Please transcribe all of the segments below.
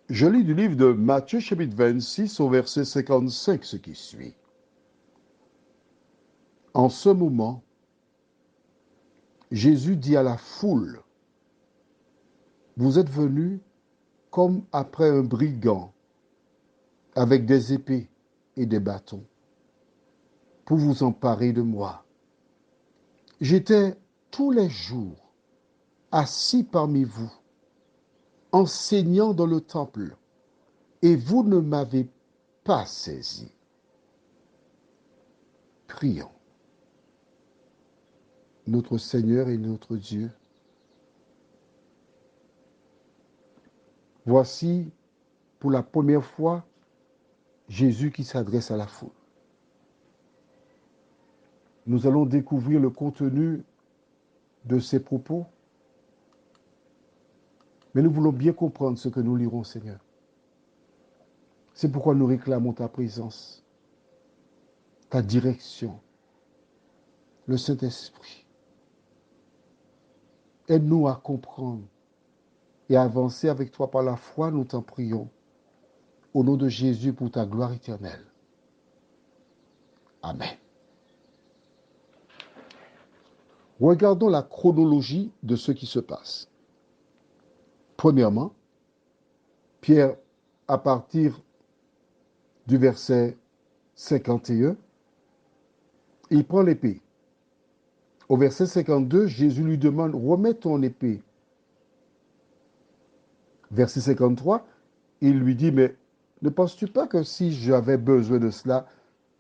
Je lis du livre de Matthieu chapitre 26 au verset 55 ce qui suit. En ce moment, Jésus dit à la foule, vous êtes venus comme après un brigand avec des épées et des bâtons pour vous emparer de moi. J'étais tous les jours assis parmi vous, enseignant dans le temple, et vous ne m'avez pas saisi. Prions. Notre Seigneur et notre Dieu, voici pour la première fois Jésus qui s'adresse à la foule. Nous allons découvrir le contenu de ses propos, mais nous voulons bien comprendre ce que nous lirons, Seigneur. C'est pourquoi nous réclamons ta présence, ta direction, le Saint-Esprit. Aide-nous à comprendre et à avancer avec toi par la foi, nous t'en prions. Au nom de Jésus pour ta gloire éternelle. Amen. Regardons la chronologie de ce qui se passe. Premièrement, Pierre, à partir du verset 51, il prend l'épée. Au verset 52, Jésus lui demande, remets ton épée. Verset 53, il lui dit, mais ne penses-tu pas que si j'avais besoin de cela,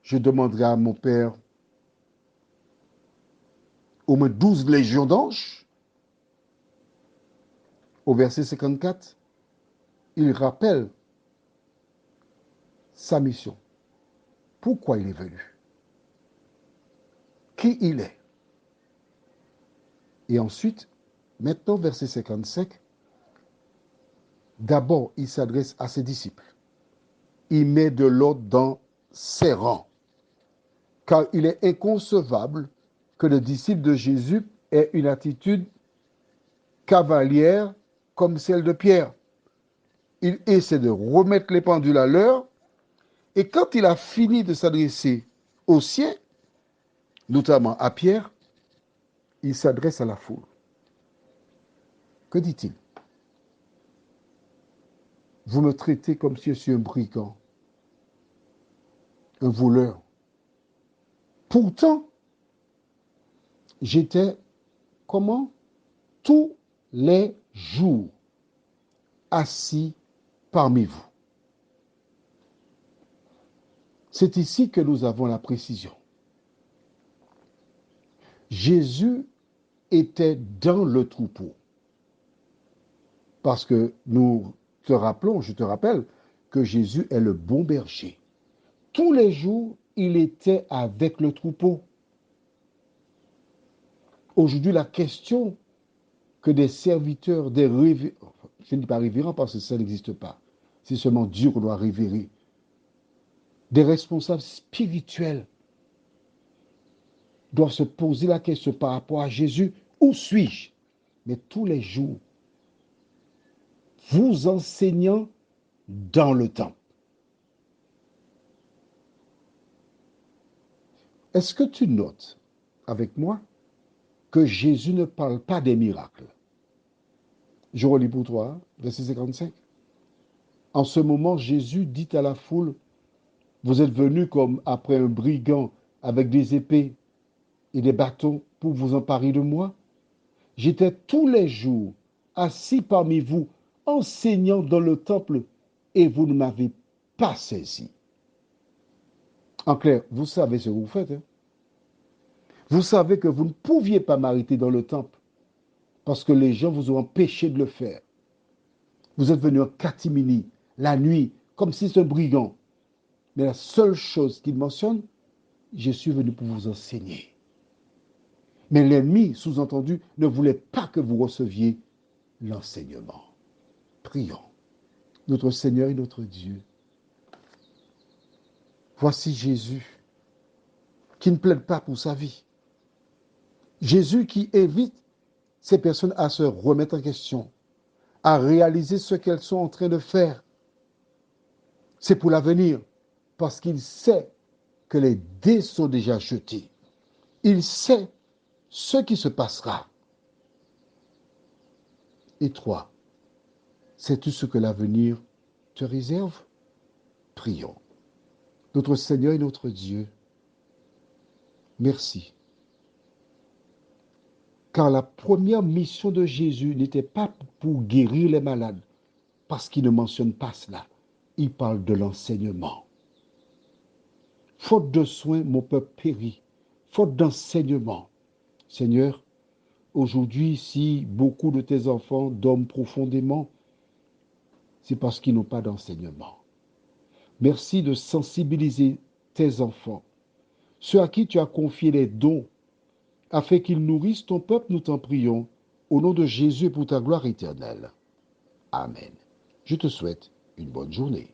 je demanderais à mon Père au moins 12 légions d'anges? Au verset 54, il rappelle sa mission. Pourquoi il est venu? Qui il est? Et ensuite, maintenant, verset 55, d'abord, il s'adresse à ses disciples. Il met de l'ordre dans ses rangs. Car il est inconcevable que le disciple de Jésus ait une attitude cavalière comme celle de Pierre. Il essaie de remettre les pendules à l'heure, et quand il a fini de s'adresser aux siens, notamment à Pierre, il s'adresse à la foule. Que dit-il? Vous me traitez comme si je suis un brigand, un voleur. Pourtant, j'étais comment? Tous les jours assis parmi vous. C'est ici que nous avons la précision. Jésus était dans le troupeau. Parce que nous te rappelons, je te rappelle, que Jésus est le bon berger. Tous les jours, il était avec le troupeau. Aujourd'hui, la question que des serviteurs, des révérends, je ne dis pas révérends parce que ça n'existe pas, c'est seulement Dieu qu'on doit révérer, des responsables spirituels doivent se poser la question par rapport à Jésus, où suis-je? Mais tous les jours, vous enseignant dans le temple. Est-ce que tu notes avec moi que Jésus ne parle pas des miracles? Je relis pour toi, verset 55. En ce moment, Jésus dit à la foule, vous êtes venus comme après un brigand avec des épées et des bâtons pour vous emparer de moi? J'étais tous les jours assis parmi vous, enseignant dans le temple, et vous ne m'avez pas saisi. En clair, vous savez ce que vous faites. Hein? Vous savez que vous ne pouviez pas m'arrêter dans le temple parce que les gens vous ont empêché de le faire. Vous êtes venus en catimini, la nuit, comme si c'est un brigand. Mais la seule chose qu'il mentionne, je suis venu pour vous enseigner. Mais l'ennemi, sous-entendu, ne voulait pas que vous receviez l'enseignement. Prions. Notre Seigneur et notre Dieu, voici Jésus qui ne plaide pas pour sa vie. Jésus qui invite ces personnes à se remettre en question, à réaliser ce qu'elles sont en train de faire. C'est pour l'avenir, parce qu'il sait que les dés sont déjà jetés. Il sait ce qui se passera. Et toi, sais-tu ce que l'avenir te réserve? Prions. Notre Seigneur et notre Dieu, merci. Car la première mission de Jésus n'était pas pour guérir les malades, parce qu'il ne mentionne pas cela. Il parle de l'enseignement. Faute de soins, mon peuple périt. Faute d'enseignement. Seigneur, aujourd'hui, si beaucoup de tes enfants dorment profondément, c'est parce qu'ils n'ont pas d'enseignement. Merci de sensibiliser tes enfants, ceux à qui tu as confié les dons, afin qu'ils nourrissent ton peuple, nous t'en prions, au nom de Jésus et pour ta gloire éternelle. Amen. Je te souhaite une bonne journée.